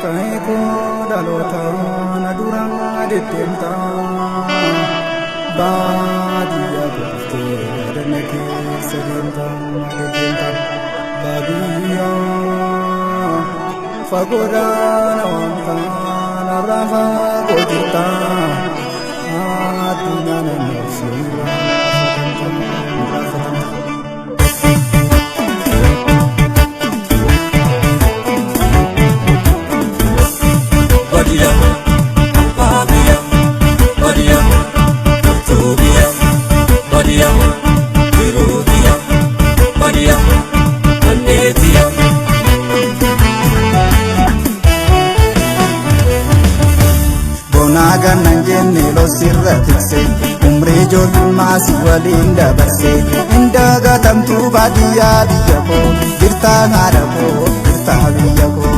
Kaiko dalota nadurang aditenta badia gufte adanake sedenta aditenta badia fagoda nawanta narafa gojita adunya nasira Bonagan nanjenne lo sirra tikse umri ijoollummaa si waliin dabarse indaga tamtu baadiyyaa biyya koo jirtaa haadha koo jirtaa biyya koo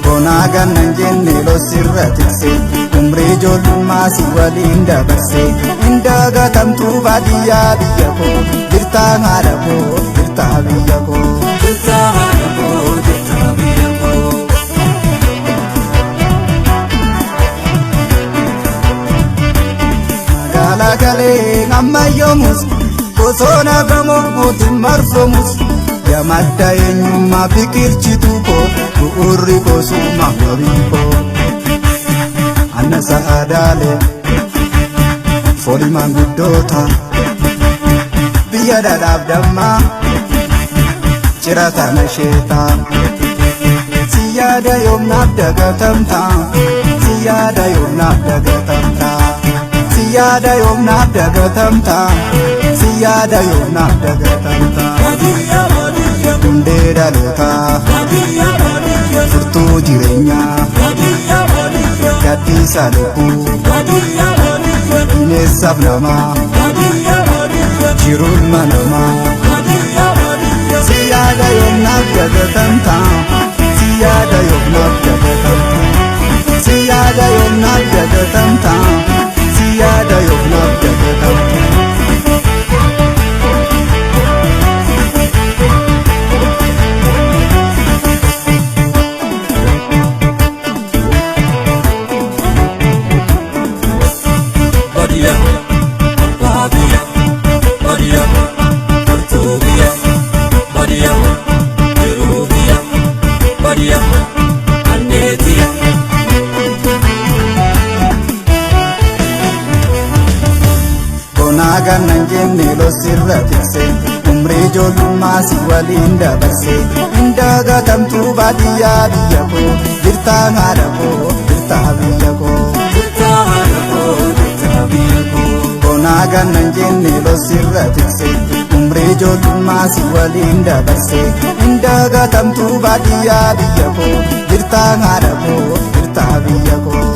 Bonagan nanjenne lo sirra tikse umri ijoollummaa si waliin dabarse indaga tamtu baadiyyaa biyya koo jirtaa haadha koo jirtaa biyya koo Kale namayomus bosona gamo mutin marfomus yamadda eenyummaa biqilchitu koo bu'urri goosummaa horii koo anna sa'aadaalee foolii maanguddoota biyya dhadhaaf dammaa cirata nasheetaa si yaada yoomnaaf dagatamtaa si yaada yoomnaaf dagatamtaa Siyada yoomnaaf dagatamta siyada yoomnaaf dagatamta hundee dhalootaa furtuu jireenyaa gadhiisa lubbuu bineensaaf namaa jiruulma namaa siyada yoomnaaf dagatamta siyada yoomnaaf dagatamta siyada yoomnaaf dagatamta Siyada yoomnaaf dagatamta Badia, Badia, Badia, Portugia, Badia, Perugia, Badia, Anetia. Bonagan nanjenne lo sirra tikse umri ijoollummaa si waliin dabarse indaga tamtu baadiyyaa biyya koo jirtaa haadha koo jirtaa biyya koo Bonagan nanjenne lo sirra tikse umri ijoollummaa si waliin dabarse indaga tamtu baadiyyaa biyya koo jirtaa haadha koo jirtaa biyya koo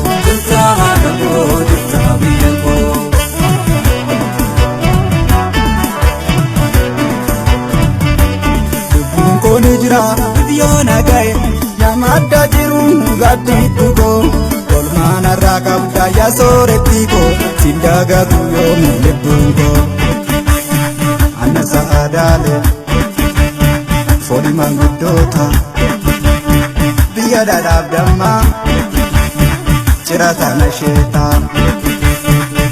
Koni jira biyyoona gahe yamadda jiru gaddiitu koo olmaana irraa qabda yaa sooretti koo sindagatu yoomu lubbuun koo anna sa'aadaalee foolii maanguddoota biyya dhadhaaf dammaa cirata nasheetaa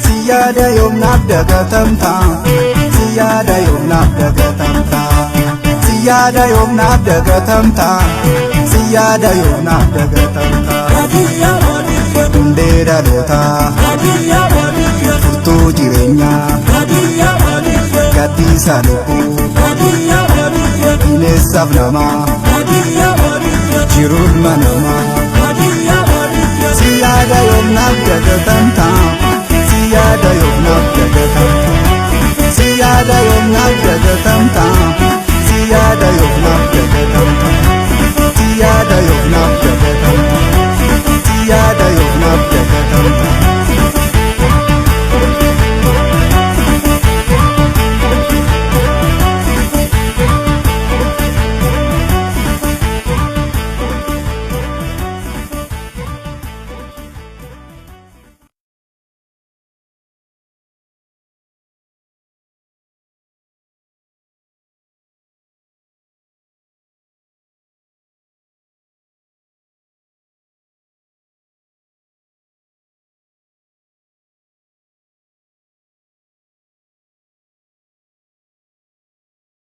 siyada yoomnaaf dagatamta siyada yoomnaaf dagatamta Siyada yoomnaaf dagatamta siyada yoomnaaf dagatamta hundee dhalootaa furtuu jireenyaa gadhiisa lubbuu bineensaaf namaa jiruulma namaa siyada yoomnaaf